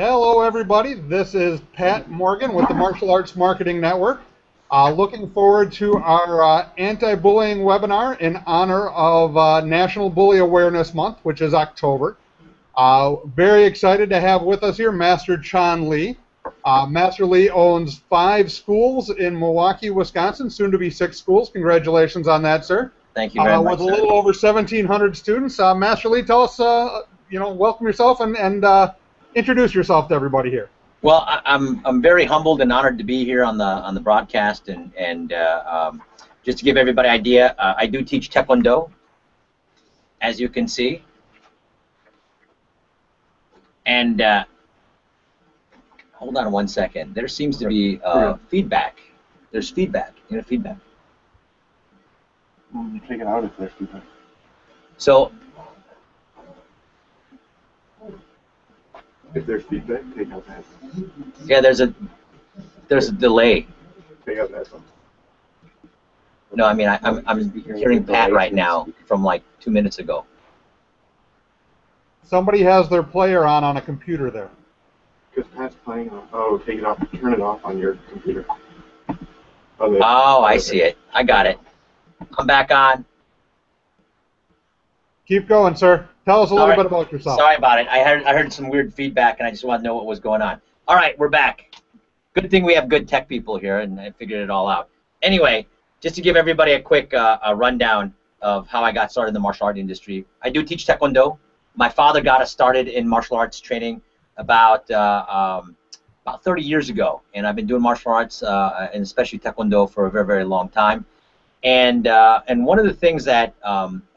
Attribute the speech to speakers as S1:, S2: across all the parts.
S1: Hello, everybody. This is Pat Morgan with the Martial Arts Marketing Network. Looking forward to our anti-bullying webinar in honor of National Bully Awareness Month, which is October. Very excited to have with us here Master Chan Lee. Master Lee owns 5 schools in Milwaukee, Wisconsin, soon to be 6 schools. Congratulations on that, sir.
S2: Thank you very much.
S1: With a little over 1,700 students. Master Lee, tell us, welcome yourself and introduce yourself to everybody here.
S2: Well, I'm very humbled and honored to be here on the broadcast, and just to give everybody an idea, I do teach Taekwondo, as you can see, and hold on one second. There seems to be feedback. There's feedback. Feedback.
S3: You take it out if there's feedback.
S2: So.
S3: If there's feedback, take out the headphones.
S2: Yeah, there's a delay.
S3: Take out the headphones.
S2: No, I mean I'm hearing Pat right now from like 2 minutes ago.
S1: Somebody has their player on a computer there.
S3: Because Pat's playing on. Oh, take it off. Turn it off on your computer.
S2: Oh, I see it. I got it. I'm back on.
S1: Keep going, sir. Tell us a little bit about yourself.
S2: Sorry about it. I heard some weird feedback, and I just wanted to know what was going on. All right, we're back. Good thing we have good tech people here, and I figured it all out. Anyway, just to give everybody a quick rundown of how I got started in the martial art industry. I do teach Taekwondo. My father got us started in martial arts training about 30 years ago, and I've been doing martial arts, and especially Taekwondo, for a very, very long time. And one of the things that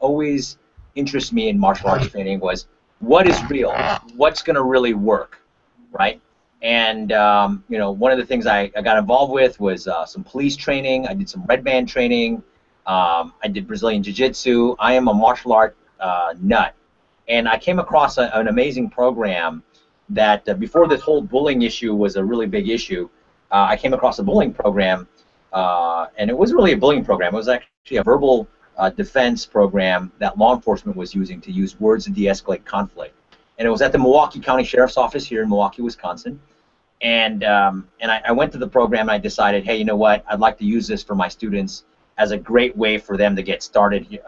S2: always interests me in martial arts training was what is real, what's going to really work, right? And one of the things I got involved with was some police training. I did some red band training. I did Brazilian Jiu-Jitsu. I am a martial art nut, and I came across an amazing program that before this whole bullying issue was a really big issue. I came across a bullying program, and it wasn't really a bullying program. It was actually a verbal defense program that law enforcement was using to use words to de-escalate conflict. And it was at the Milwaukee County Sheriff's Office here in Milwaukee, Wisconsin. And I went to the program, and I decided, hey, you know what? I'd like to use this for my students as a great way for them to get started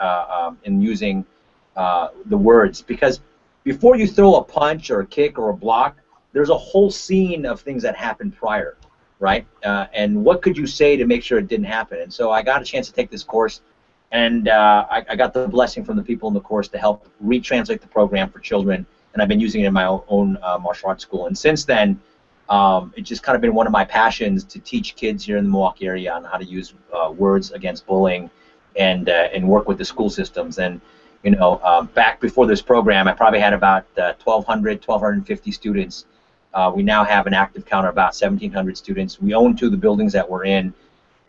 S2: in using the words. Because before you throw a punch or a kick or a block, there's a whole scene of things that happened prior, right? And what could you say to make sure it didn't happen? And so I got a chance to take this course. And I got the blessing from the people in the course to help retranslate the program for children, and I've been using it in my own martial arts school. And since then, it's just kind of been one of my passions to teach kids here in the Milwaukee area on how to use words against bullying, and work with the school systems. And back before this program, I probably had about 1,250 students. We now have an active count of about 1,700 students. We own 2 of the buildings that we're in,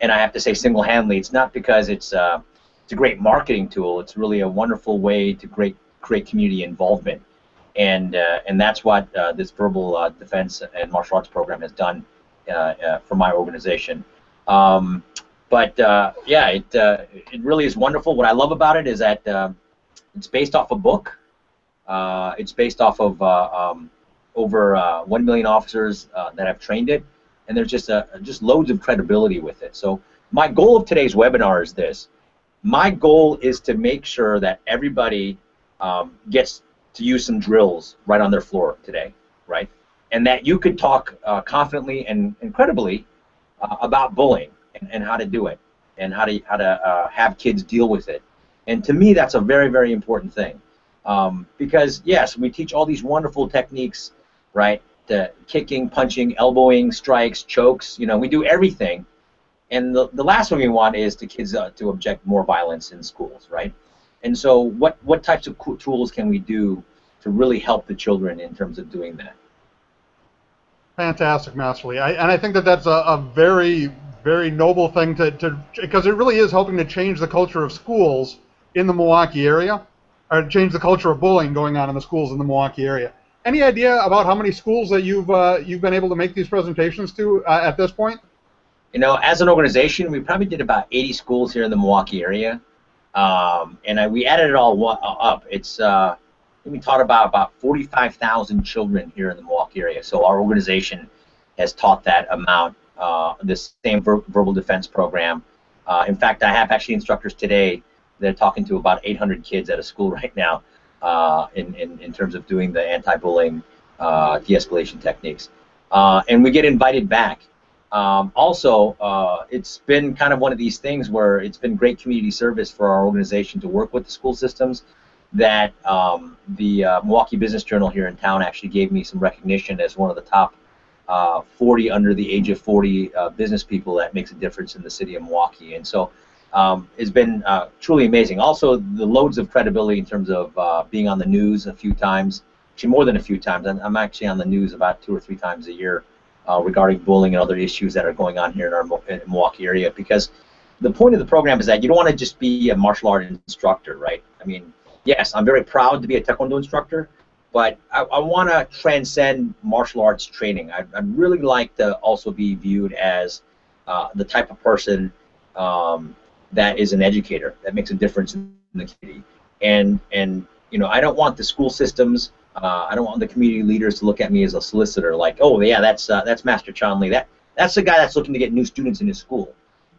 S2: and I have to say, single-handedly, it's not because it's a great marketing tool. It's really a wonderful way to create community involvement, and that's what this verbal defense and martial arts program has done for my organization. Yeah, it really is wonderful. What I love about it is that it's based off a book. It's based off of over 1 million officers that have trained it, and there's just loads of credibility with it. So my goal of today's webinar is this. My goal is to make sure that everybody gets to use some drills right on their floor today, right? And that you could talk confidently and credibly about bullying and how to do it, and how to have kids deal with it. And to me, that's a very, very important thing. Because, yes, we teach all these wonderful techniques, right? The kicking, punching, elbowing, strikes, chokes, we do everything. And the last one we want is the kids to object more violence in schools, right? And so what types of tools can we do to really help the children in terms of doing that?
S1: Fantastic, Master Lee. And I think that that's a very, very noble thing because it really is helping to change the culture of schools in the Milwaukee area, or change the culture of bullying going on in the schools in the Milwaukee area. Any idea about how many schools that you've been able to make these presentations to at this point?
S2: As an organization, we probably did about 80 schools here in the Milwaukee area, and we added it all up. It's we taught about 45,000 children here in the Milwaukee area. So our organization has taught that amount. This same verbal defense program. In fact, I have actually instructors today that are talking to about 800 kids at a school right now in terms of doing the anti-bullying de-escalation techniques. And we get invited back. Also, it's been kind of one of these things where it's been great community service for our organization to work with the school systems that the Milwaukee Business Journal here in town actually gave me some recognition as one of the top 40 under the age of 40 business people that makes a difference in the city of Milwaukee. And so it's been truly amazing. Also, the loads of credibility in terms of being on the news a few times, actually more than a few times. I'm actually on the news about 2 or 3 times a year regarding bullying and other issues that are going on here in our Milwaukee area. Because the point of the program is that you don't want to just be a martial art instructor, right? I mean, yes, I'm very proud to be a Taekwondo instructor, but I want to transcend martial arts training. I'd really like to also be viewed as the type of person that is an educator, that makes a difference in the community. And you know, I don't want the school systems, I don't want the community leaders to look at me as a solicitor, like, oh yeah, that's Master Chan Lee. That's the guy that's looking to get new students in his school,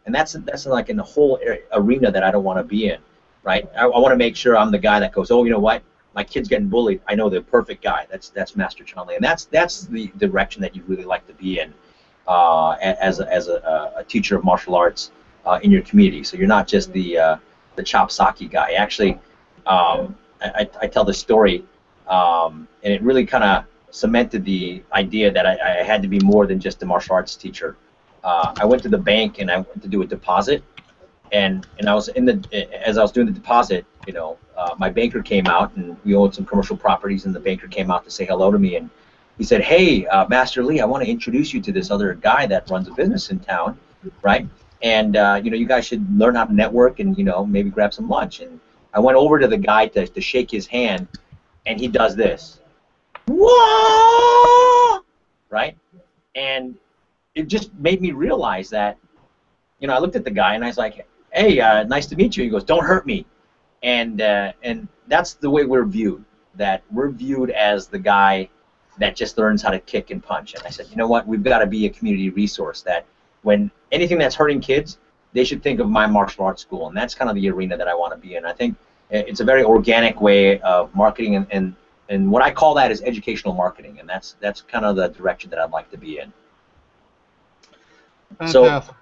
S2: and that's like in the whole arena that I don't want to be in, right? I want to make sure I'm the guy that goes, oh, you know what? My kid's getting bullied. I know the perfect guy. That's Master Chan Lee, and that's the direction that you'd really like to be in as a teacher of martial arts in your community. So you're not just the chop sake guy. Actually, I tell this story, and it really kind of cemented the idea that I had to be more than just a martial arts teacher. I went to the bank and I went to do a deposit, and I was as I was doing the deposit, you know, my banker came out, and we owned some commercial properties, and the banker came out to say hello to me, and he said, hey, Master Lee, I want to introduce you to this other guy that runs a business in town, right? And you know, you guys should learn how to network and, you know, maybe grab some lunch. And I went over to the guy to shake his hand, and he does this. Whoa! Right? And it just made me realize that, you know, I looked at the guy and I was like, hey, nice to meet you. He goes, don't hurt me. And that's the way we're viewed, that we're viewed as the guy that just learns how to kick and punch. And I said, you know what, we've got to be a community resource that when anything that's hurting kids, they should think of my martial arts school. And that's kind of the arena that I want to be in. I think it's a very organic way of marketing, and what I call that is educational marketing, and that's kind of the direction that I'd like to be in.
S1: Fantastic.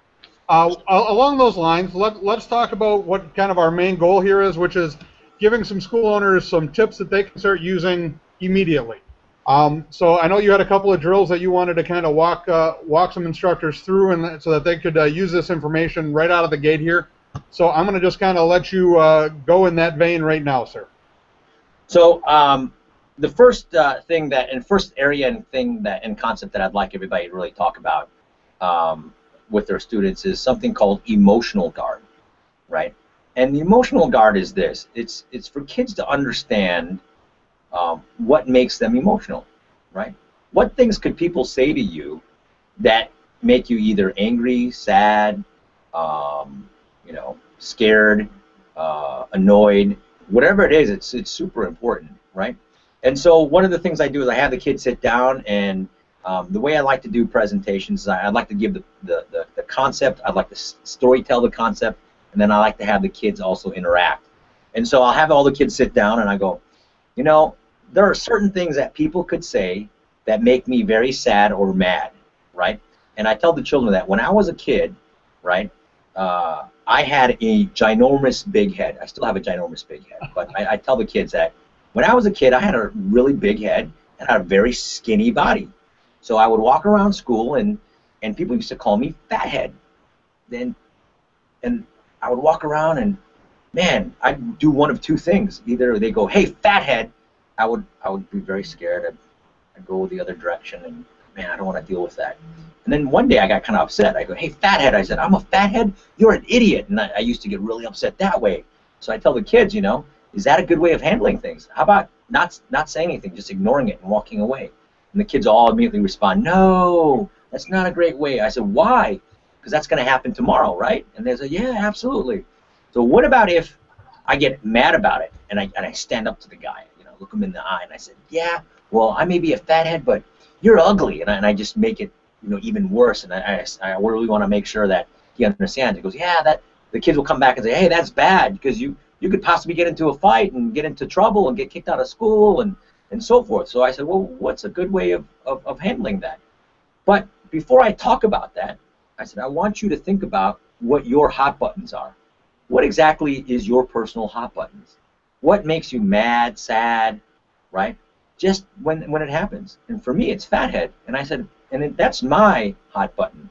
S1: So, along those lines, let's talk about what kind of our main goal here is, which is giving some school owners some tips that they can start using immediately. So I know you had a couple of drills that you wanted to kind of walk some instructors through, and so that they could use this information right out of the gate here. So I'm going to just kind of let you go in that vein right now, sir.
S2: So the first thing that, and first area and thing that and concept that I'd like everybody to really talk about with their students is something called emotional guard, right? And the emotional guard is this: it's for kids to understand what makes them emotional, right? What things could people say to you that make you either angry, sad, you know, scared, annoyed, whatever it is, it's super important, right? And so one of the things I do is I have the kids sit down, and the way I like to do presentations is I'd like to give the concept, I'd like to story tell the concept, and then I like to have the kids also interact. And so I'll have all the kids sit down, and I go, you know, there are certain things that people could say that make me very sad or mad, right? And I tell the children that when I was a kid, right, I had a ginormous big head. I still have a ginormous big head, but I tell the kids that when I was a kid, I had a really big head and had a very skinny body. So I would walk around school, and people used to call me fathead. And I would walk around, and man, I'd do one of two things. Either they go, hey, fathead, I would be very scared. I'd go the other direction, and man, I don't want to deal with that. And then one day I got kind of upset. I go, hey, fathead. I said, I'm a fathead? You're an idiot. And I used to get really upset that way. So I tell the kids, you know, is that a good way of handling things? How about not saying anything, just ignoring it and walking away? And the kids all immediately respond, no, that's not a great way. I said, why? Because that's going to happen tomorrow, right? And they say, yeah, absolutely. So what about if I get mad about it and I stand up to the guy, you know, look them in the eye, and I said, yeah, well, I may be a fathead, but you're ugly, and I just make it, you know, even worse, and I really want to make sure that he understands. He goes, yeah, that the kids will come back and say, hey, that's bad, because you could possibly get into a fight and get into trouble and get kicked out of school and so forth. So I said, well, what's a good way of handling that? But before I talk about that, I said, I want you to think about what your hot buttons are. What exactly is your personal hot buttons? What makes you mad, sad, right? Just when it happens. And for me, it's fathead. And I said, that's my hot button.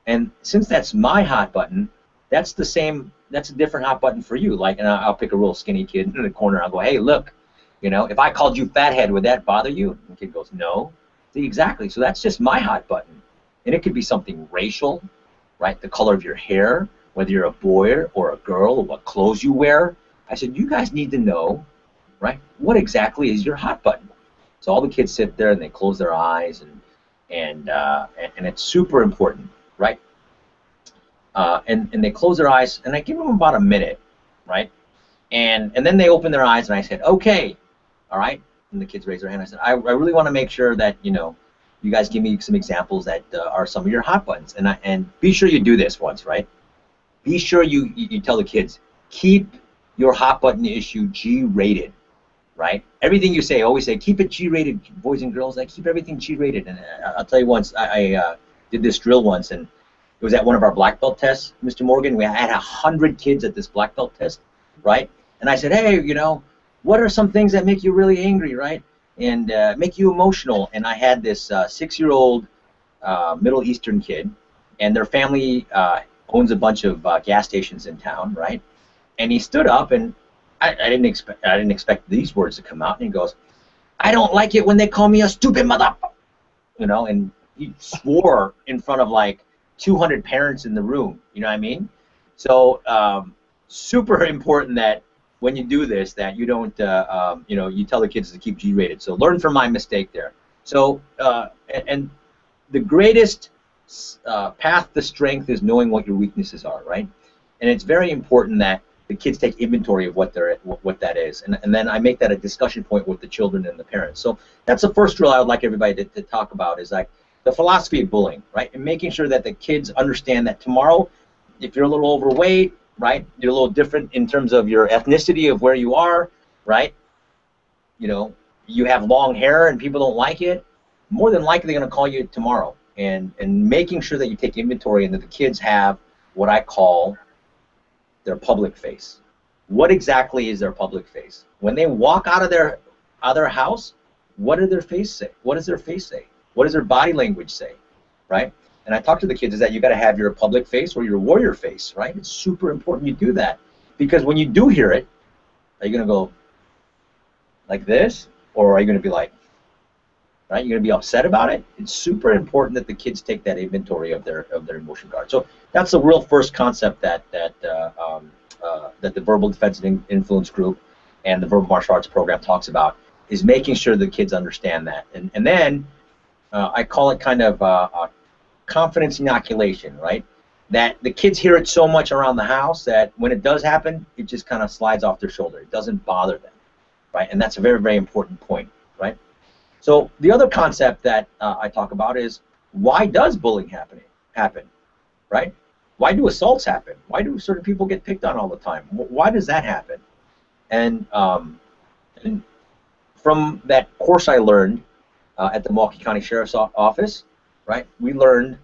S2: And since that's my hot button, that's a different hot button for you. Like, and I'll pick a real skinny kid in the corner. I'll go, hey, look, you know, if I called you fathead, would that bother you? And the kid goes, no. See, exactly. So that's just my hot button. And it could be something racial, right? The color of your hair, whether you're a boy or a girl, or what clothes you wear. I said, you guys need to know, right, what exactly is your hot button? So all the kids sit there and they close their eyes, and it's super important, right? And they close their eyes, and I give them about a minute, right? And then they open their eyes, and I said, okay, all right. And the kids raise their hand. I said, I really want to make sure that, you know, you guys give me some examples that are some of your hot buttons, and be sure you do this once, right? Be sure you tell the kids, keep your hot button issue G-rated, right? Everything you say, always say, keep it G-rated, boys and girls. I keep everything G-rated. And I'll tell you once, I did this drill once, and it was at one of our black belt tests, Mr. Morgan. We had 100 kids at this black belt test, right? And I said, hey, you know, what are some things that make you really angry, right? And make you emotional? And I had this 6-year-old Middle Eastern kid, and their family owns a bunch of gas stations in town, right? And he stood up, and I didn't expect these words to come out, and he goes, I don't like it when they call me a stupid mother, you know, and he swore in front of like 200 parents in the room, you know what I mean? So super important that when you do this, that you don't, you know, you tell the kids to keep G-rated. So learn from my mistake there. So, and the greatest path to strength is knowing what your weaknesses are, right? And it's very important that the kids take inventory of what that is, and then I make that a discussion point with the children and the parents. So that's the first drill I would like everybody to talk about, is like the philosophy of bullying, right? And making sure that the kids understand that tomorrow, if you're a little overweight, right, you're a little different in terms of your ethnicity of where you are, right? You know, you have long hair and people don't like it, more than likely they're going to call you tomorrow. And making sure that you take inventory and that the kids have what I call their public face. What exactly is their public face? When they walk out of their house, what does their face say? What does their face say? What does their body language say, right? And I talk to the kids is that you got to have your public face or your warrior face, right? It's super important you do that, because when you do hear it, are you going to go like this, or are you going to be like, right? You're going to be upset about it. It's super important that the kids take that inventory of their emotion guard. So that's the real first concept that the Verbal Defense and Influence Group and the Verbal Martial Arts program talks about, is making sure the kids understand that. And then I call it kind of a confidence inoculation, right? That the kids hear it so much around the house that when it does happen, it just kind of slides off their shoulder. It doesn't bother them, right? And that's a very, very important point, right? So the other concept that I talk about is, why does bullying happen, right? Why do assaults happen? Why do certain people get picked on all the time? Why does that happen? And from that course I learned at the Milwaukee County Sheriff's Office, right, we learned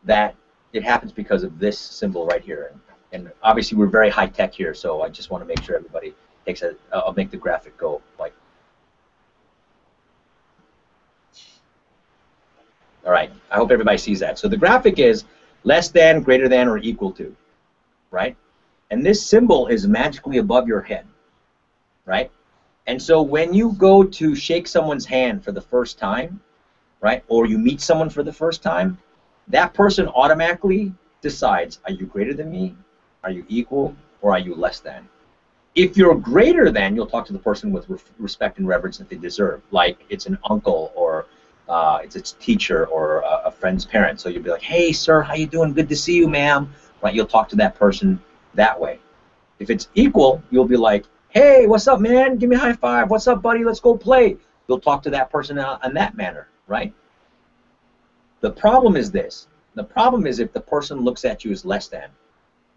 S2: that it happens because of this symbol right here. And obviously we're very high tech here, so I just want to make sure everybody takes I'll make the graphic go like. All right, I hope everybody sees that. So the graphic is less than, greater than, or equal to, right? And this symbol is magically above your head, right? And so when you go to shake someone's hand for the first time, right, or you meet someone for the first time, that person automatically decides, are you greater than me, are you equal, or are you less than? If you're greater than, you'll talk to the person with respect and reverence that they deserve, like it's an uncle, or it's its teacher, or a friend's parent. So you'll be like, hey, sir, how you doing? Good to see you, ma'am. Right? You'll talk to that person that way. If it's equal, you'll be like, Hey, what's up, man? Give me a high five. What's up, buddy? Let's go play. You'll talk to that person in that manner, right? The problem is this. The problem is if the person looks at you as less than.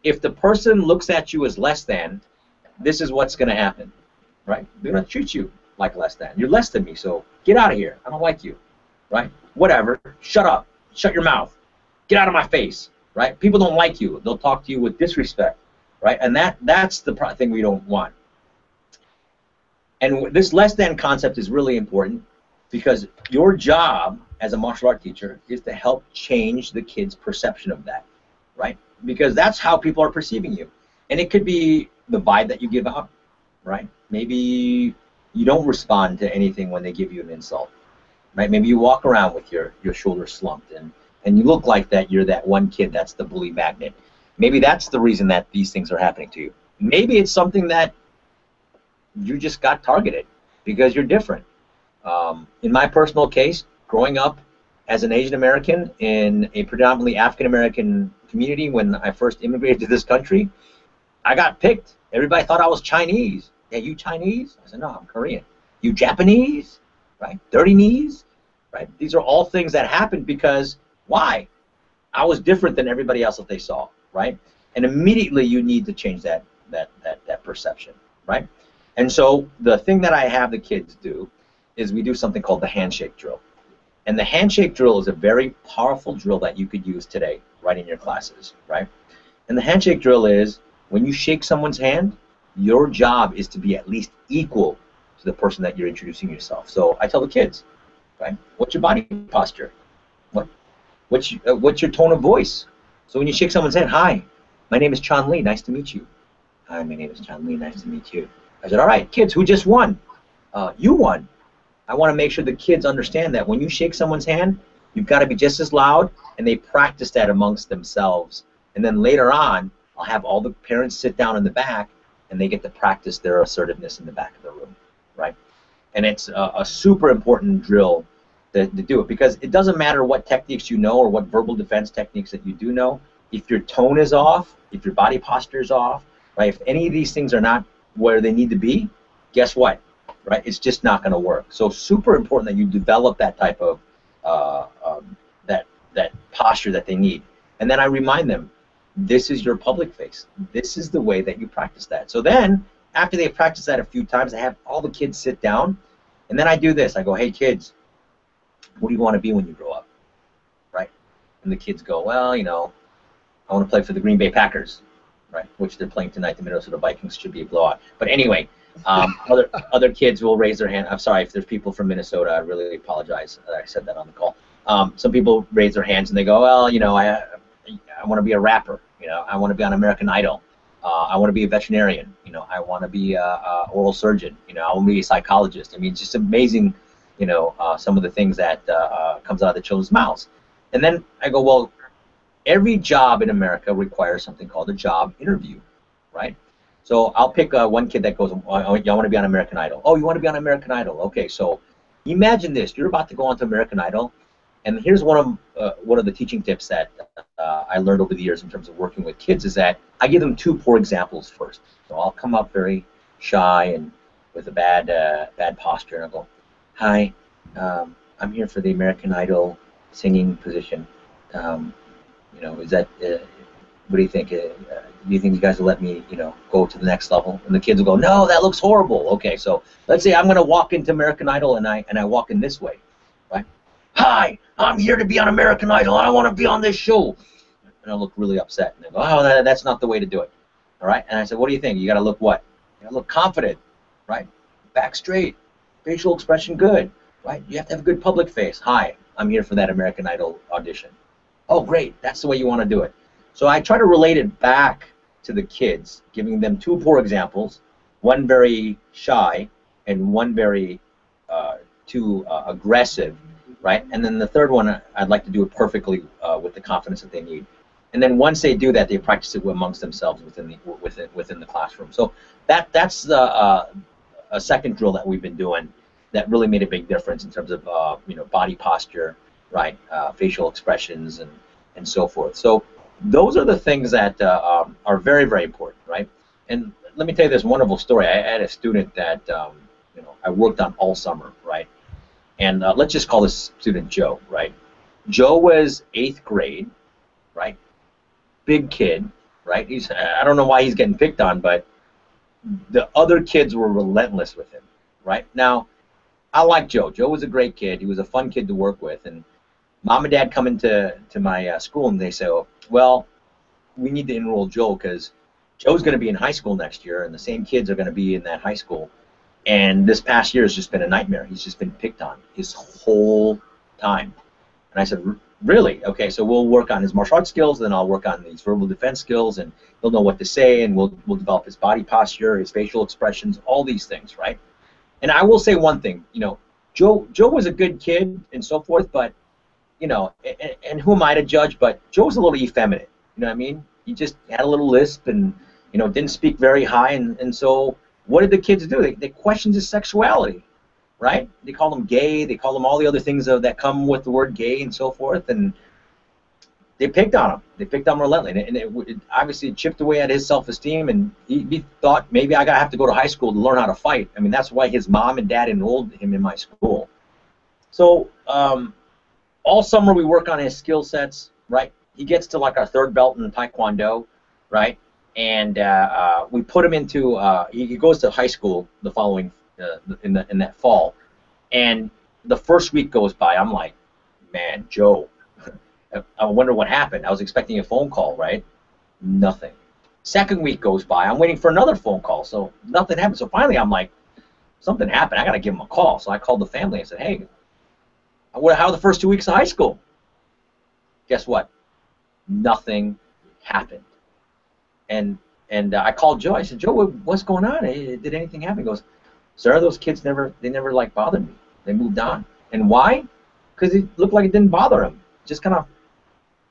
S2: If the person looks at you as less than, this is what's going to happen, right? They're going to treat you like less than. You're less than me, so get out of here. I don't like you, right? Whatever. Shut up. Shut your mouth. Get out of my face, right? People don't like you. They'll talk to you with disrespect, right? And that's the thing we don't want. And this less than concept is really important because your job as a martial art teacher is to help change the kid's perception of that, right? Because that's how people are perceiving you. And it could be the vibe that you give out, right? Maybe you don't respond to anything when they give you an insult, right? Maybe you walk around with your shoulders slumped and you look like that you're that one kid that's the bully magnet. Maybe that's the reason that these things are happening to you. Maybe it's something that you just got targeted because you're different. In my personal case, growing up as an Asian American in a predominantly African American community when I first immigrated to this country, I got picked. Everybody thought I was Chinese. Yeah, you Chinese? I said, no, I'm Korean. You Japanese? Right? Dirty knees? Right? These are all things that happened because why? I was different than everybody else that they saw, right? And immediately you need to change that perception, right? And so the thing that I have the kids do is we do something called the handshake drill. And the handshake drill is a very powerful drill that you could use today right in your classes, right? And the handshake drill is when you shake someone's hand, your job is to be at least equal to the person that you're introducing yourself. So I tell the kids, right? What's your body posture? What's your tone of voice? So when you shake someone's hand, hi, my name is Chan Lee, nice to meet you. Hi, my name is Chan Lee, nice to meet you. I said, all right, kids, who just won? You won. I want to make sure the kids understand that when you shake someone's hand, you've got to be just as loud, and they practice that amongst themselves. And then later on, I'll have all the parents sit down in the back, and they get to practice their assertiveness in the back of the room, right? And it's a super important drill to do it because it doesn't matter what techniques you know or what verbal defense techniques that you do know. If your tone is off, if your body posture is off, right? If any of these things are not where they need to be, guess what? Right? It's just not going to work. So super important that you develop that type of that posture that they need. And then I remind them, this is your public face. This is the way that you practice that. So then, after they've practiced that a few times, I have all the kids sit down, and then I do this. I go, hey kids, what do you want to be when you grow up? Right? And the kids go, well, you know, I want to play for the Green Bay Packers, right? Which they're playing tonight. The Minnesota Vikings should be a blowout. But anyway, other kids will raise their hand. I'm sorry if there's people from Minnesota. I really apologize that I said that on the call. Some people raise their hands and they go, well, you know, I want to be a rapper. You know, I want to be on American Idol. I want to be a veterinarian. You know, I want to be a oral surgeon. You know, I want to be a psychologist. I mean, it's just amazing, you know, some of the things that comes out of the children's mouths. And then I go, well, every job in America requires something called a job interview, right? So I'll pick one kid that goes, oh, you want to be on American Idol. Oh, you want to be on American Idol. Okay, so imagine this. You're about to go on to American Idol, and here's one of the teaching tips that I learned over the years in terms of working with kids is that I give them two poor examples first. So I'll come up very shy and with a bad posture, and I'll go, hi, I'm here for the American Idol singing position. You know, is that, what do you think? Do you think you guys will let me, you know, go to the next level? And the kids will go, no, that looks horrible. Okay, so let's say I'm going to walk into American Idol and I walk in this way, right? Hi, I'm here to be on American Idol. I want to be on this show. And I look really upset. And they go, oh, that's not the way to do it. All right? And I said, what do you think? You got to look what? You got to look confident, right? Back straight, facial expression good, right? You have to have a good public face. Hi, I'm here for that American Idol audition. Oh, great. That's the way you want to do it. So I try to relate it back to the kids, giving them two poor examples, one very shy and one very too aggressive, right? And then the third one, I'd like to do it perfectly with the confidence that they need. And then once they do that, they practice it amongst themselves within the classroom. So that's a second drill that we've been doing that really made a big difference in terms of you know, body posture, right, facial expressions, and so forth. So those are the things that are very, very important, right? And let me tell you this wonderful story. I had a student that I worked on all summer, right? And let's just call this student Joe, right? Joe was 8th grade, right? Big kid, right? I don't know why he's getting picked on, but the other kids were relentless with him, right? Now, I like Joe. Joe was a great kid. He was a fun kid to work with. And mom and dad come into my school and they say, oh, well, we need to enroll Joe because Joe's going to be in high school next year and the same kids are going to be in that high school. And this past year has just been a nightmare. He's just been picked on his whole time. And I said, really? Okay, so we'll work on his martial arts skills, then I'll work on these verbal defense skills, and he'll know what to say, and we'll develop his body posture, his facial expressions, all these things, right? And I will say one thing, Joe was a good kid and so forth, but, and who am I to judge, but Joe was a little effeminate, you know what I mean? He just had a little lisp and, didn't speak very high, and so what did the kids do? They questioned his sexuality, right? They called him gay, they called him all the other things that come with the word gay and so forth, and they picked on him. They picked on him relentlessly, and it obviously chipped away at his self-esteem, and he thought maybe I gotta have to go to high school to learn how to fight. I mean, that's why his mom and dad enrolled him in my school. So all summer we work on his skill sets, right? He gets to like our 3rd belt in Taekwondo, right? And we put him into he goes to high school the following in that fall, and the first week goes by. I'm like, man, Joe, I wonder what happened. I was expecting a phone call, right? Nothing. Second week goes by. I'm waiting for another phone call, so nothing happened. So finally, I'm like, something happened. I got to give him a call. So I called the family and said, hey, how are the first 2 weeks of high school? Guess what? Nothing happened. And I called Joe. I said, Joe, what's going on? Did anything happen? He goes, sir, those kids never like bothered me. They moved on. And why? Because it looked like it didn't bother him. It just kind of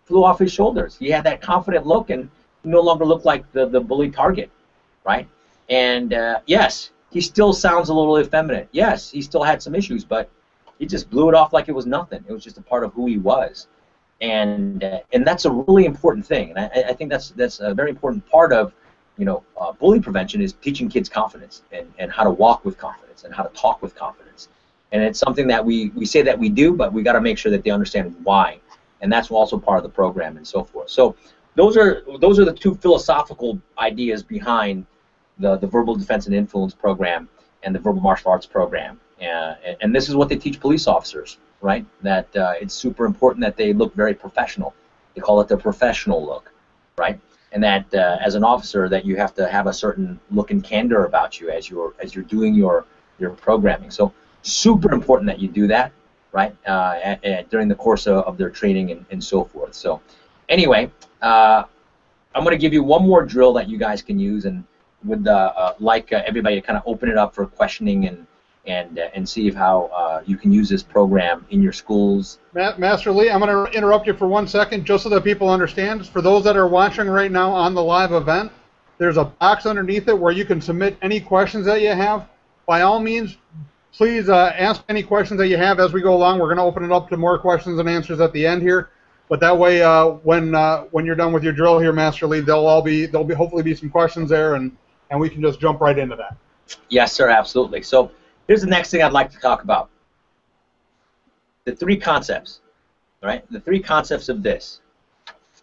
S2: flew off his shoulders. He had that confident look and he no longer looked like the bully target, right? And yes, he still sounds a little effeminate. Yes, he still had some issues, but he just blew it off like it was nothing. It was just a part of who he was. And that's a really important thing. And I think that's a very important part of bully prevention is teaching kids confidence and how to walk with confidence and how to talk with confidence. And it's something that we say that we do, but we got to make sure that they understand why. And that's also part of the program and so forth. So those are the 2 philosophical ideas behind the verbal defense and influence program and the verbal martial arts program. And this is what they teach police officers, right? That it's super important that they look very professional. They call it the professional look, right? And that as an officer, that you have to have a certain look and candor about you as you're doing your programming. So super important that you do that, right? During the course of their training and so forth. So anyway, I'm going to give you one more drill that you guys can use, and would like everybody to kind of open it up for questioning and see if how you can use this program in your schools.
S1: Master Lee, I'm going to interrupt you for 1 second just so that people understand. For those that are watching right now on the live event, there's a box underneath it where you can submit any questions that you have. By all means, please ask any questions that you have as we go along. We're going to open it up to more questions and answers at the end here. But that way, when you're done with your drill here, Master Lee, there'll be hopefully be some questions there, and we can just jump right into that.
S2: Yes, sir, absolutely. So here's the next thing I'd like to talk about. The 3 concepts, right? The 3 concepts of this.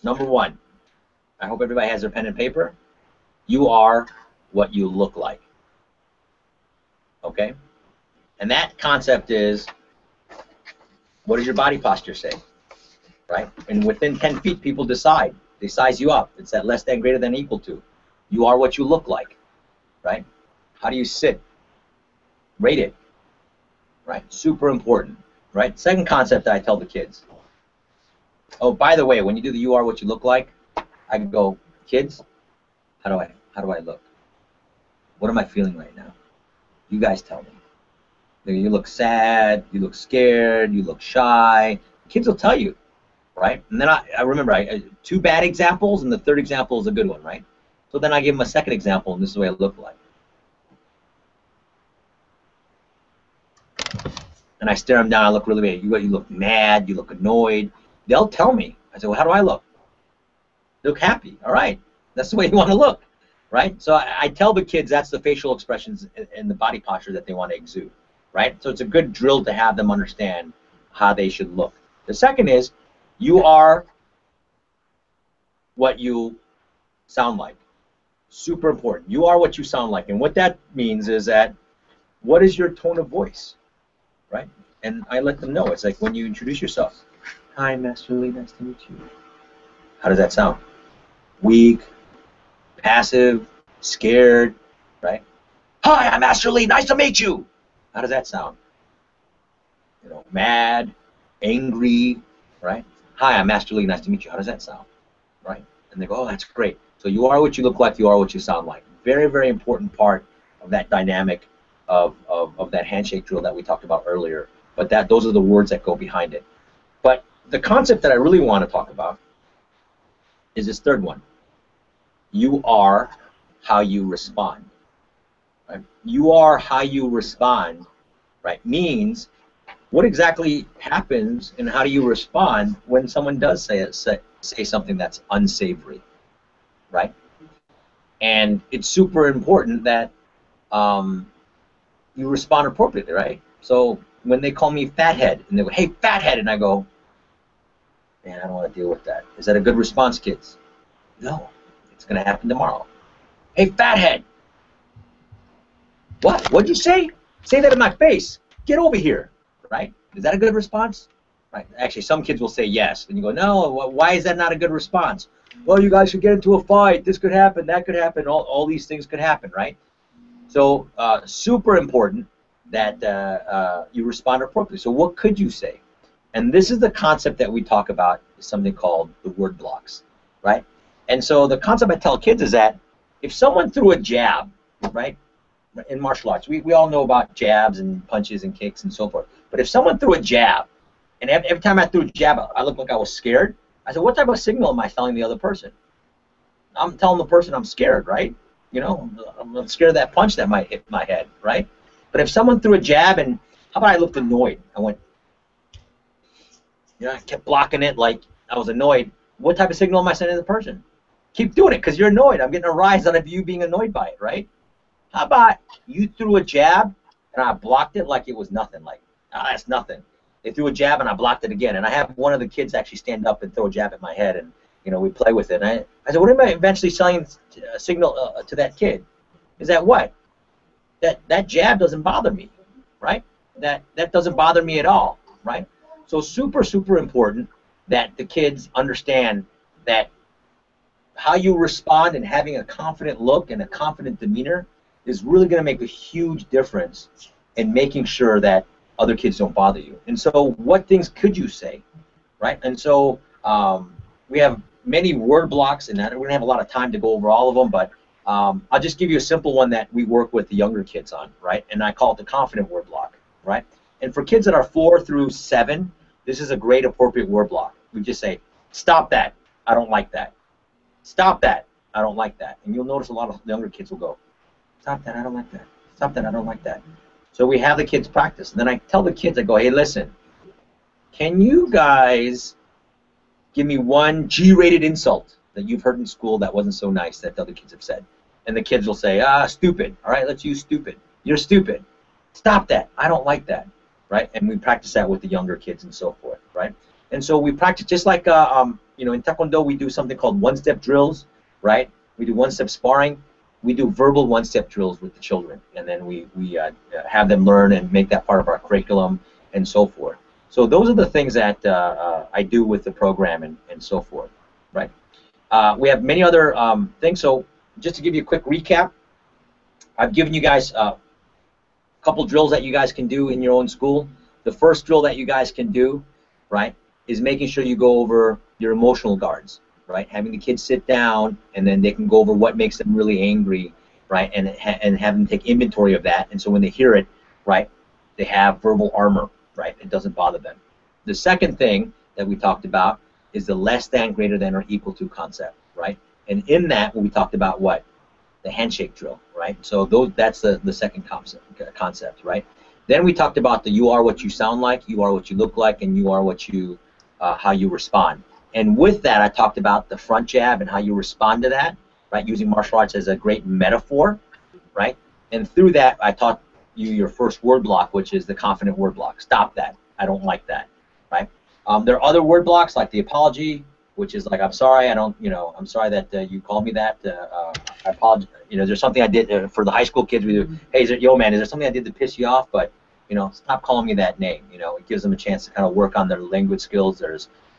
S2: Number 1, I hope everybody has their pen and paper. You are what you look like. Okay? And that concept is, what does your body posture say? Right? And within 10 feet, people decide. They size you up. It's that less than, greater than, equal to. You are what you look like. Right? How do you sit? Rate it. Right? Super important. Right? Second concept that I tell the kids. Oh, by the way, when you do the you are what you look like, I can go, kids, how do I look? What am I feeling right now? You guys tell me. You look sad, you look scared, you look shy. Kids will tell you, right? And then I remember 2 bad examples, and the 3rd example is a good one, right? So then I give them a second example, and this is the way it looked like. And I stare them down. I look really bad. You look mad. You look annoyed. They'll tell me. I say, well, how do I look? They look happy. All right. That's the way you want to look. right? So I tell the kids that's the facial expressions and the body posture that they want to exude, right? So it's a good drill to have them understand how they should look. The second is you are what you sound like. Super important. You are what you sound like. And what that means is that what is your tone of voice, right? And I let them know. It's like when you introduce yourself. Hi, Master Lee, nice to meet you. How does that sound? Weak, passive, scared, right? Hi, I'm Master Lee, nice to meet you. How does that sound? You know, mad, angry, right? Hi, I'm Master Lee, nice to meet you. How does that sound? Right? And they go, oh, that's great. So you are what you look like, you are what you sound like. Very, very important part of that dynamic of that handshake drill that we talked about earlier. But those are the words that go behind it. But the concept that I really want to talk about is this third one. You are how you respond. Right? You are how you respond, right? Means what exactly happens and how do you respond when someone does say something that's unsavory, right? And it's super important that you respond appropriately, right? So when they call me fathead and they go, hey, fathead, and I go, man, I don't want to deal with that. Is that a good response, kids? No, it's going to happen tomorrow. Hey, fathead. What? What'd you say? Say that in my face. Get over here, right? Is that a good response? Right. Actually, some kids will say yes, and you go, no, why is that not a good response? Well, you guys should get into a fight. This could happen, that could happen, all these things could happen, right? So super important that you respond appropriately. So what could you say? And this is the concept that we talk about, is something called the word blocks, right? And so the concept I tell kids is that if someone threw a jab, right, in martial arts, we all know about jabs and punches and kicks and so forth. But if someone threw a jab, and every time I threw a jab, I looked like I was scared, I said, what type of signal am I telling the other person? I'm telling the person I'm scared, right? You know, I'm scared of that punch that might hit my head, right? But if someone threw a jab and, how about I looked annoyed? I went, you know, I kept blocking it like I was annoyed. What type of signal am I sending to the person? Keep doing it because you're annoyed. I'm getting a rise out of you being annoyed by it, right? How about you threw a jab and I blocked it like it was nothing, like, oh, that's nothing. They threw a jab and I blocked it again. And I have one of the kids actually stand up and throw a jab at my head, and you know, we play with it. And I said, what am I eventually selling a signal to that kid? Is that what? That jab doesn't bother me, right? That doesn't bother me at all, right? So super, super important that the kids understand that how you respond and having a confident look and a confident demeanor is really going to make a huge difference in making sure that other kids don't bother you. And so what things could you say, right? And so we have many word blocks, and we're going to have a lot of time to go over all of them, but I'll just give you a simple one that we work with the younger kids on, right? And I call it the confident word block, right? And for kids that are 4 through 7, this is a great appropriate word block. We just say, stop that, I don't like that. Stop that, I don't like that. And you'll notice a lot of younger kids will go, stop that, I don't like that. Stop that, I don't like that. So we have the kids practice. And then I tell the kids, I go, hey, listen, can you guys give me one G-rated insult that you've heard in school that wasn't so nice that the other kids have said? And the kids will say, stupid. All right, let's use stupid. You're stupid. Stop that. I don't like that. Right? And we practice that with the younger kids and so forth. Right? And so we practice just like, you know, in Taekwondo we do something called one-step drills. Right? We do one-step sparring. We do verbal one-step drills with the children, and then we have them learn and make that part of our curriculum and so forth. So those are the things that I do with the program and so forth, right? We have many other things. So just to give you a quick recap, I've given you guys a couple drills that you guys can do in your own school. The first drill that you guys can do, right, is making sure you go over your emotional guards. Right, having the kids sit down, and then they can go over what makes them really angry, right, and have them take inventory of that. And so when they hear it, right, they have verbal armor, right, it doesn't bother them. The second thing that we talked about is the less than, greater than, or equal to concept, right? And in that, we talked about what? The handshake drill, right? So that's the second concept, right? Then we talked about the you are what you sound like, you are what you look like, and you are what you how you respond. And with that, I talked about the front jab and how you respond to that. right? Using martial arts as a great metaphor, right? And through that, I taught you your first word block, which is the confident word block. Stop that. I don't like that, right? There are other word blocks like the apology, which is like, I'm sorry, I don't, I'm sorry that you called me that. I apologize. There's something I did for the high school kids. We do, hey, yo, man, is there something I did to piss you off? But, stop calling me that name. It gives them a chance to kind of work on their language skills.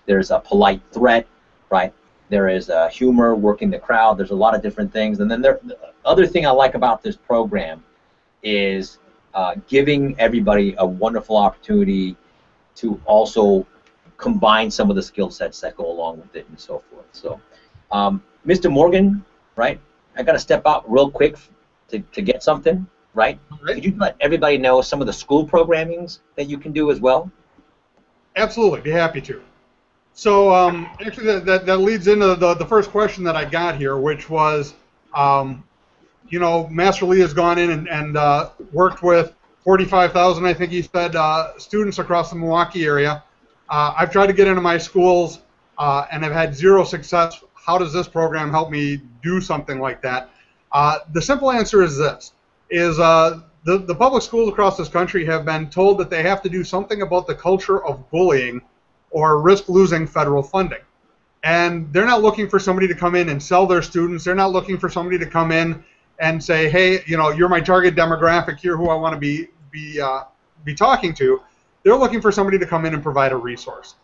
S2: There's a polite threat, right? There is humor, working the crowd. There's a lot of different things. And then the other thing I like about this program is giving everybody a wonderful opportunity to also combine some of the skill sets that go along with it and so forth. So, Mr. Morgan, right, I got to step out real quick to get something, right? Could you let everybody know some of the school programmings that you can do as well?
S1: Absolutely, be happy to. So actually that leads into the first question that I got here, which was, Master Lee has gone in and worked with 45,000, I think he said, students across the Milwaukee area. I've tried to get into my schools and have had zero success. How does this program help me do something like that? The simple answer is this, the public schools across this country have been told that they have to do something about the culture of bullying or risk losing federal funding. And they're not looking for somebody to come in and sell their students. They're not looking for somebody to come in and say, hey, you're my target demographic, you're who I want to be talking to. They're looking for somebody to come in and provide a resource.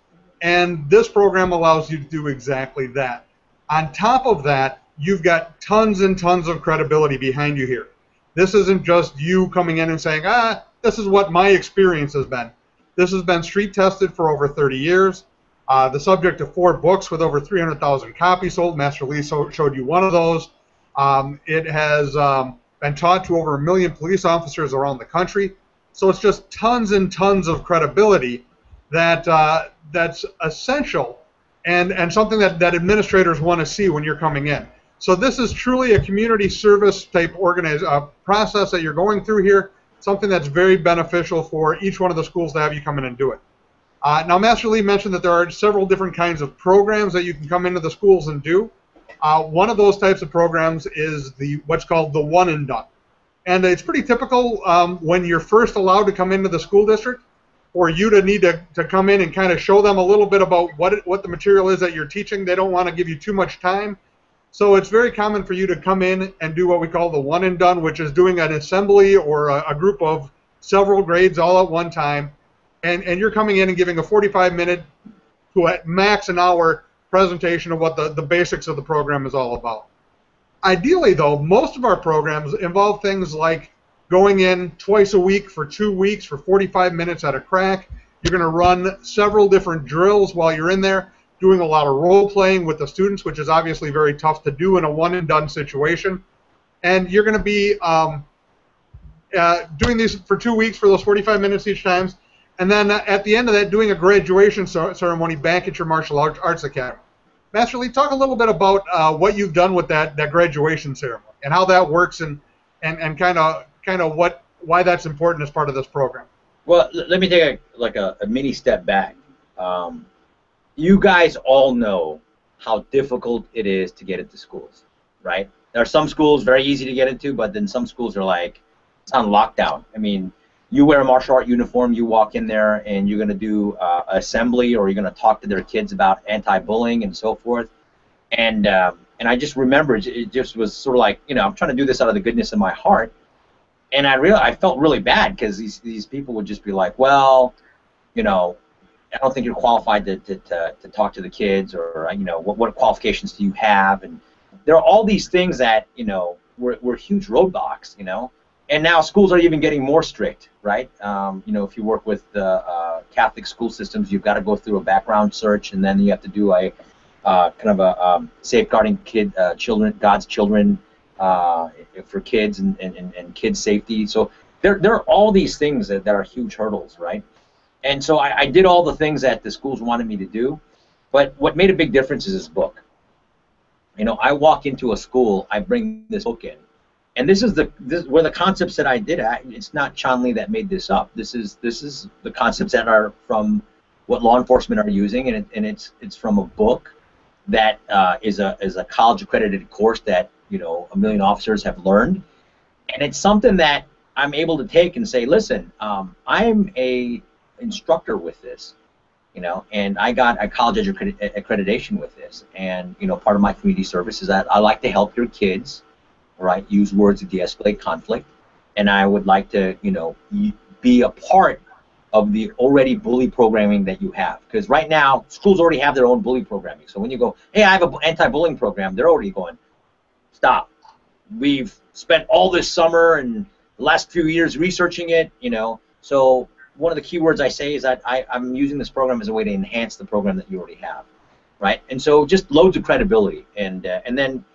S1: And this program allows you to do exactly that. On top of that, you've got tons and tons of credibility behind you here. This isn't just you coming in and saying, this is what my experience has been. This has been street tested for over 30 years. The subject of 4 books with over 300,000 copies sold. Master Lee showed you one of those. It has been taught to over 1 million police officers around the country. So it's just tons and tons of credibility that's essential and something that administrators want to see when you're coming in. So this is truly a community service type process that you're going through here, something that's very beneficial for each one of the schools to have you come in and do it. Now, Master Lee mentioned that there are several different kinds of programs that you can come into the schools and do. One of those types of programs is what's called the one and done. And it's pretty typical when you're first allowed to come into the school district for you to need to come in and kind of show them a little bit about what the material is that you're teaching. They don't want to give you too much time. So it's very common for you to come in and do what we call the one and done, which is doing an assembly or a group of several grades all at one time. And you're coming in and giving a 45-minute to at max an hour presentation of what the basics of the program is all about. Ideally, though, most of our programs involve things like going in twice a week for 2 weeks for 45 minutes at a crack. You're going to run several different drills while you're in there, doing a lot of role-playing with the students, which is obviously very tough to do in a one-and-done situation. And you're going to be doing these for 2 weeks for those 45 minutes each time. And then at the end of that, doing a graduation ceremony back at your martial arts academy. Master Lee, talk a little bit about what you've done with that graduation ceremony and how that works and kind of why that's important as part of this program.
S2: Well, let me take a mini step back. You guys all know how difficult it is to get into schools, right? There are some schools very easy to get into, but then some schools are like, it's on lockdown. I mean, you wear a martial art uniform, you walk in there, and you're going to do assembly, or you're going to talk to their kids about anti-bullying and so forth. And I just remember it just was sort of like, I'm trying to do this out of the goodness of my heart. And I felt really bad because these people would just be like, well, I don't think you're qualified to talk to the kids, or what qualifications do you have? And there are all these things that were huge roadblocks, And now schools are even getting more strict, right? If you work with Catholic school systems, you've got to go through a background search, and then you have to do a kind of a safeguarding God's children for kids and kids' safety. So there are all these things that are huge hurdles, right? And so I did all the things that the schools wanted me to do, but what made a big difference is this book. I walk into a school, I bring this book in, and this where the concepts that I did. It's not Chan Lee that made this up. This is the concepts that are from what law enforcement are using, and it's from a book that is a college accredited course that a million officers have learned, and it's something that I'm able to take and say, listen, I'm a instructor with this, and I got a college accreditation with this, and part of my community service is that I like to help your kids, right, use words to de-escalate conflict, and I would like to, be a part of the already bully programming that you have, because right now schools already have their own bully programming. So when you go, hey, I have an anti-bullying program, they're already going, stop. We've spent all this summer and the last few years researching it, So one of the key words I say is that I'm using this program as a way to enhance the program that you already have, right? And so just loads of credibility, and then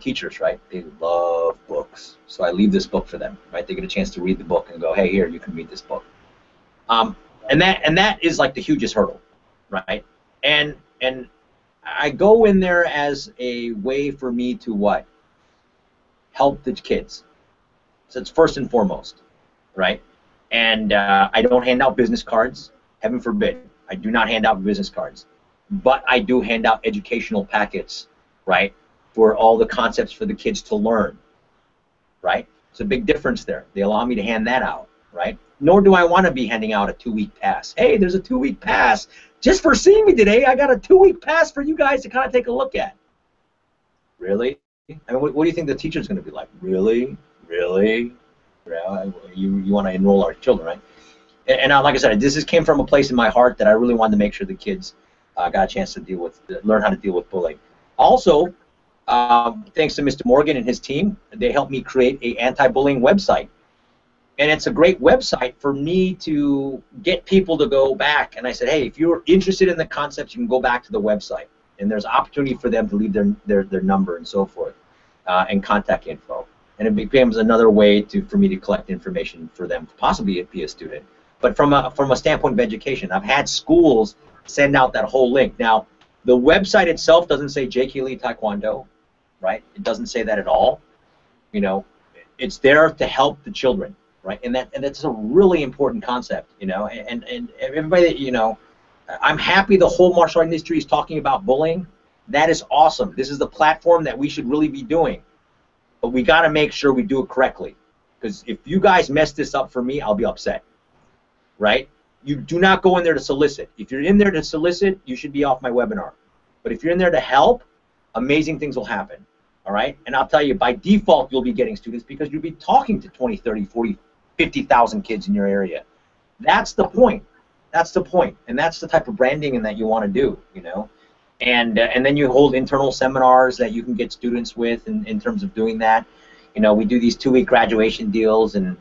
S2: teachers, right? They love books, so I leave this book for them, right? They get a chance to read the book and go, hey, here, you can read this book. And that is like the hugest hurdle, right? And I go in there as a way for me to what? Help the kids. So it's first and foremost, right? And I don't hand out business cards. Heaven forbid. I do not hand out business cards. But I do hand out educational packets, right, for all the concepts for the kids to learn, right? It's a big difference there. They allow me to hand that out, right? Nor do I want to be handing out a 2-week pass. Hey, there's a 2-week pass. Just for seeing me today, I got a 2-week pass for you guys to kind of take a look at. Really? I mean, what do you think the teacher's going to be like? Really? Really? You want to enroll our children, right? And like I said, this came from a place in my heart that I really wanted to make sure the kids got a chance to learn how to deal with bullying. Also, thanks to Mr. Morgan and his team, they helped me create an anti-bullying website. And it's a great website for me to get people to go back. And I said, hey, if you're interested in the concepts, you can go back to the website. And there's opportunity for them to leave their number and so forth, and contact info. And it becomes another way for me to collect information for them, possibly be a student. But from a standpoint of education, I've had schools send out that whole link. Now, the website itself doesn't say J.K. Lee Taekwondo, right? It doesn't say that at all. It's there to help the children. Right, and that's a really important concept, and everybody, I'm happy the whole martial art industry is talking about bullying. That is awesome. This is the platform that we should really be doing, but we got to make sure we do it correctly, because if you guys mess this up for me, I'll be upset. Right? You do not go in there to solicit. If you're in there to solicit, you should be off my webinar. But if you're in there to help, amazing things will happen. All right, and I'll tell you, by default, you'll be getting students because you'll be talking to 20, 30, 40, 50,000 kids in your area. That's the point. That's the point, and that's the type of branding and that you want to do, And then you hold internal seminars that you can get students with in terms of doing that. We do these 2-week graduation deals, and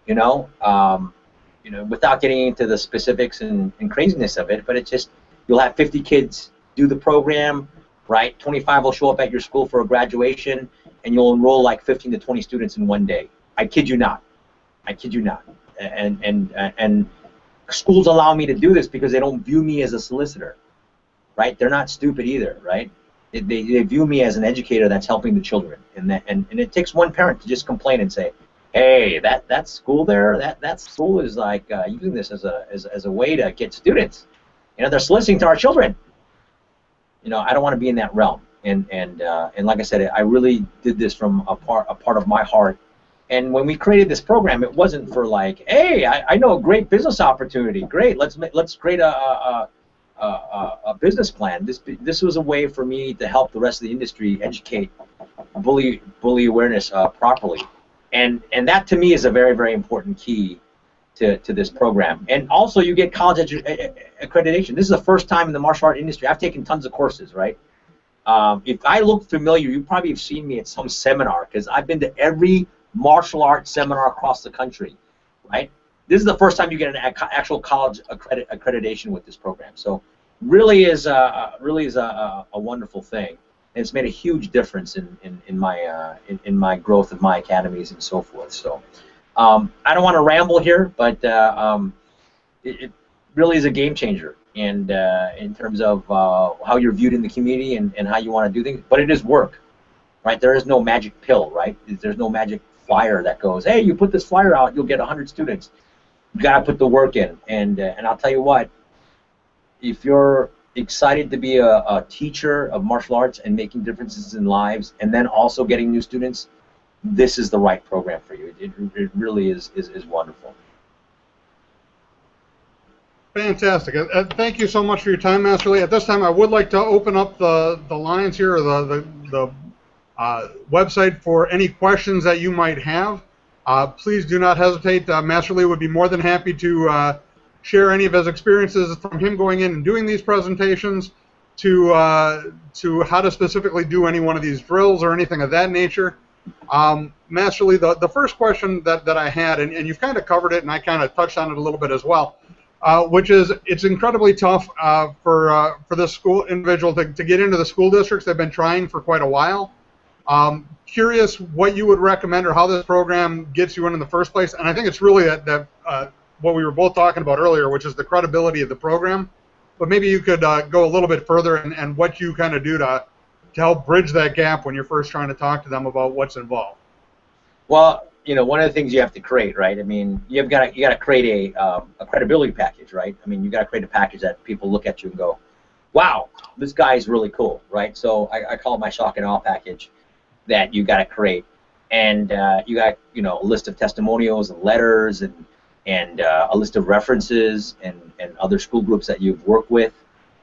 S2: without getting into the specifics and craziness of it, but it's just you'll have 50 kids do the program, right? 25 will show up at your school for a graduation, and you'll enroll like 15 to 20 students in one day. I kid you not. I kid you not. And schools allow me to do this because they don't view me as a solicitor, right? They're not stupid either, right? They view me as an educator that's helping the children, and it takes one parent to just complain and say, hey, that school there, that school is like using this as a way to get students. They're soliciting to our children. I don't want to be in that realm, and like I said, I really did this from a part of my heart. And when we created this program, it wasn't for like, hey, I know a great business opportunity. Great, let's create a business plan. This was a way for me to help the rest of the industry educate bully awareness properly, and that to me is a very, very important key to this program. And also, you get college accreditation. This is the first time in the martial art industry. I've taken tons of courses, right? If I look familiar, you probably have seen me at some seminar because I've been to every martial arts seminar across the country, right? This is the first time you get an actual college accreditation with this program. So really is a wonderful thing, and it's made a huge difference in my growth of my academies and so forth. So I don't want to ramble here, but it really is a game changer, and in terms of how you're viewed in the community and how you want to do things. But it is work, right? There is no magic pill, right? There's no magic flyer that goes, hey, you put this flyer out, you'll get 100 students. You gotta put the work in, and I'll tell you what, if you're excited to be a teacher of martial arts and making differences in lives, and then also getting new students, this is the right program for you. It really is wonderful.
S1: Fantastic. Thank you so much for your time, Master Lee. At this time, I would like to open up the lines here, or the website for any questions that you might have. Please do not hesitate. Master Lee would be more than happy to share any of his experiences from him going in and doing these presentations to how to specifically do any one of these drills or anything of that nature. Master Lee, the first question that I had, and you've kind of covered it, and I kind of touched on it a little bit as well, which is it's incredibly tough for this school individual to get into the school districts. They've been trying for quite a while. Curious what you would recommend or how this program gets you in the first place. And I think it's really that what we were both talking about earlier, which is the credibility of the program. But maybe you could go a little bit further and what you kind of do to help bridge that gap when you're first trying to talk to them about what's involved.
S2: Well, you know, one of the things you have to create, right? I mean, you got to create a credibility package, right? I mean, you got to create a package that people look at you and go, wow, this guy is really cool, right? So I call it my shock and awe package that you got to create, and you got, you know, a list of testimonials and letters and a list of references and other school groups that you've worked with,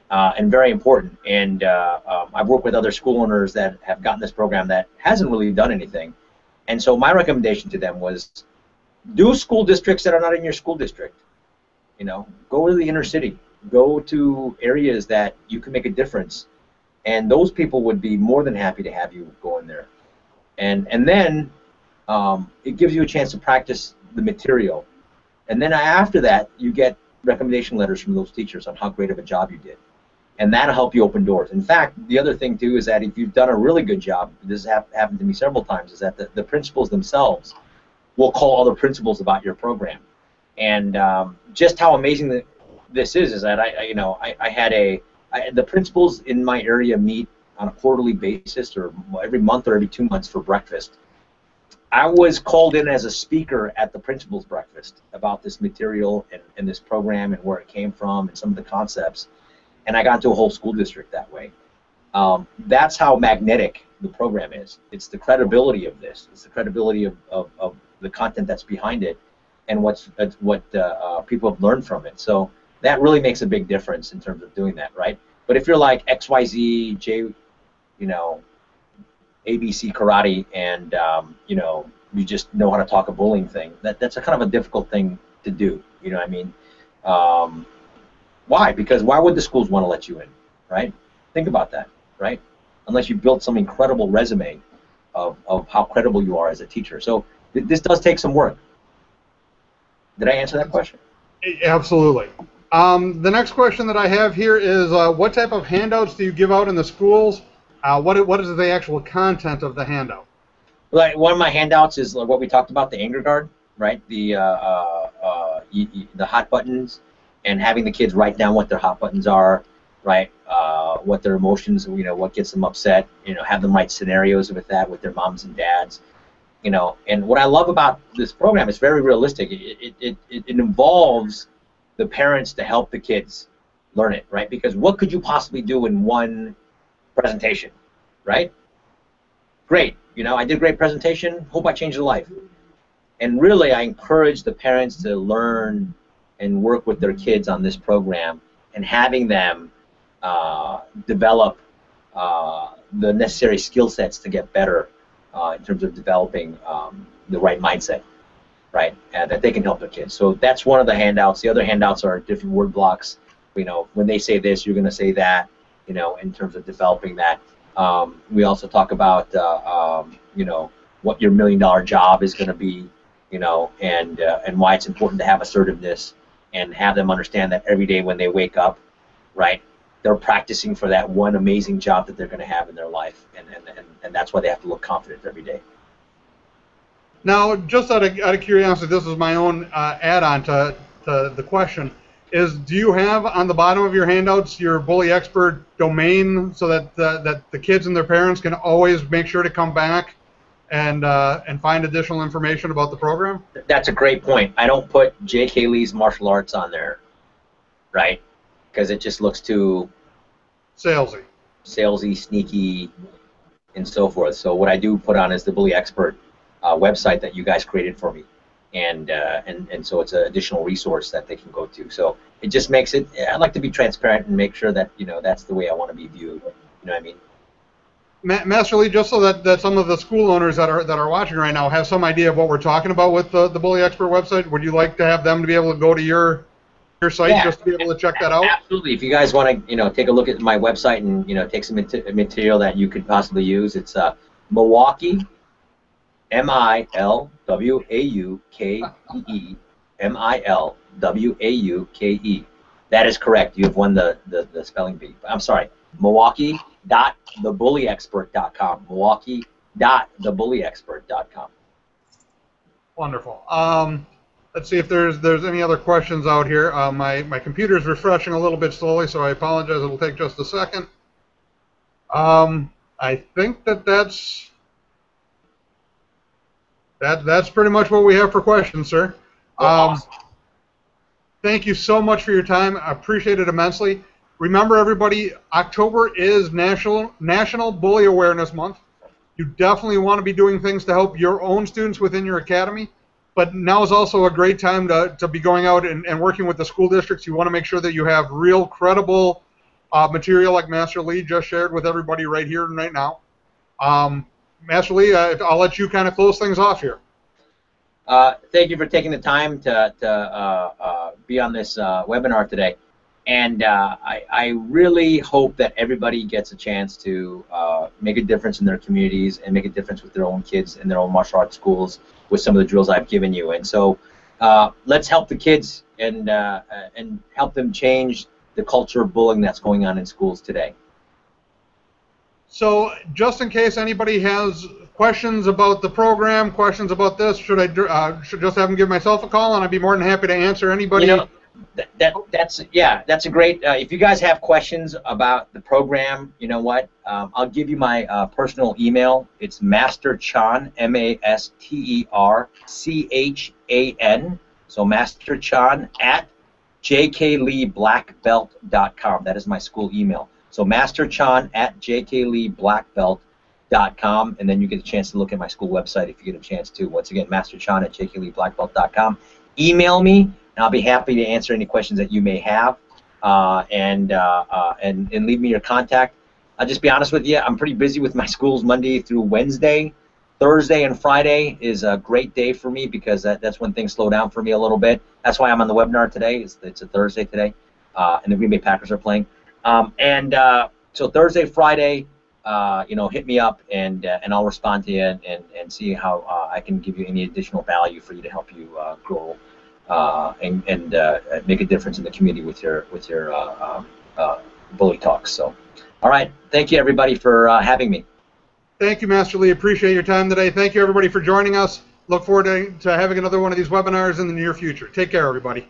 S2: and very important. And I've worked with other school owners that have gotten this program that hasn't really done anything. And so my recommendation to them was do school districts that are not in your school district. You know, go to the inner city, go to areas that you can make a difference, and those people would be more than happy to have you go in there. And then it gives you a chance to practice the material. And then after that, you get recommendation letters from those teachers on how great of a job you did. And that'll help you open doors. In fact, the other thing, too, is that if you've done a really good job, this has happened to me several times, is that the principals themselves will call other principals about your program. And just how amazing this is that the principals in my area meet on a quarterly basis or every month or every 2 months for breakfast. I was called in as a speaker at the principal's breakfast about this material and this program and where it came from and some of the concepts. And I got into a whole school district that way. That's how magnetic the program is. It's the credibility of this. It's the credibility of the content that's behind it and what people have learned from it. So that really makes a big difference in terms of doing that, right? But if you're like XYZ, ABC karate, and you just know how to talk a bullying thing, that's a kind of a difficult thing to do. You know what I mean? Why? Because why would the schools want to let you in, right? Think about that, right? Unless you built some incredible resume of how credible you are as a teacher. So this does take some work. Did I answer that question?
S1: Absolutely. The next question that I have here is what type of handouts do you give out in the schools? What is the actual content of the handout?
S2: Like one of my handouts is what we talked about, the anger guard, right? The hot buttons, and having the kids write down what their hot buttons are, right? What their emotions, what gets them upset. Have them write scenarios with that with their moms and dads. And what I love about this program is very realistic. It involves the parents to help the kids learn it, right? Because what could you possibly do in one presentation, right? Great, I did a great presentation, hope I changed their life. And really, I encourage the parents to learn and work with their kids on this program and having them develop the necessary skill sets to get better in terms of developing the right mindset, right? And that they can help their kids. So that's one of the handouts. The other handouts are different word blocks. When they say this, you're going to say that, in terms of developing that. We also talk about, what your $1 million job is going to be, and why it's important to have assertiveness and have them understand that every day when they wake up, right, they're practicing for that one amazing job that they're going to have in their life, and that's why they have to look confident every day.
S1: Now, just out of curiosity, this is my own add-on to the question, do you have on the bottom of your handouts your Bully Expert domain so that the kids and their parents can always make sure to come back and find additional information about the program?
S2: That's a great point. I don't put J.K. Lee's Martial Arts on there, right? Because it just looks too salesy, sneaky, and so forth. So what I do put on is the Bully Expert website that you guys created for me, and so it's an additional resource that they can go to. So it just makes it. I like to be transparent and make sure that that's the way I want to be viewed. You know what I mean?
S1: Master Lee, just so that some of the school owners that are watching right now have some idea of what we're talking about with the Bully Expert website, would you like to have them to be able to go to your site just to be able to check that out?
S2: Absolutely. If you guys want to, take a look at my website and take some material that you could possibly use, it's Milwaukee, MILWAUKEE, MILWAUKE. That is correct. You have won the spelling bee. I'm sorry. Milwaukee.thebullyexpert.com. Milwaukee.thebullyexpert.com.
S1: Wonderful. Let's see if there's any other questions out here. My computer's refreshing a little bit slowly, so I apologize. It'll take just a second. I think that's pretty much what we have for questions, sir.
S2: Awesome.
S1: Thank you so much for your time. I appreciate it immensely. Remember, everybody, October is National Bully Awareness Month. You definitely want to be doing things to help your own students within your academy, but now is also a great time to be going out and working with the school districts. You want to make sure that you have real, credible material like Master Lee just shared with everybody right here and right now. Master Lee, I'll let you kind of close things off here.
S2: Thank you for taking the time to be on this webinar today. And I really hope that everybody gets a chance to make a difference in their communities and make a difference with their own kids in their own martial arts schools with some of the drills I've given you. And so let's help the kids and help them change the culture of bullying that's going on in schools today.
S1: So just in case anybody has questions about the program, questions about this, should I should just have them give myself a call, and I'd be more than happy to answer anybody.
S2: That's a great. If you guys have questions about the program, you know what? I'll give you my personal email. It's masterchan, MasterChan. So masterchan at jkleeblackbelt.com. That is my school email. So masterchan at jkleeblackbelt.com, and then you get a chance to look at my school website if you get a chance to. Once again, masterchan at jkleeblackbelt.com. Email me, and I'll be happy to answer any questions that you may have, and leave me your contact. I'll just be honest with you, I'm pretty busy with my schools Monday through Wednesday. Thursday and Friday is a great day for me because that's when things slow down for me a little bit. That's why I'm on the webinar today. It's a Thursday today, and the Green Bay Packers are playing. So Thursday, Friday, hit me up, and I'll respond to you and see how I can give you any additional value for you to help you grow and make a difference in the community with your bully talks. So, all right, thank you everybody for having me.
S1: Thank you, Master Lee. Appreciate your time today. Thank you everybody for joining us. Look forward to having another one of these webinars in the near future. Take care, everybody.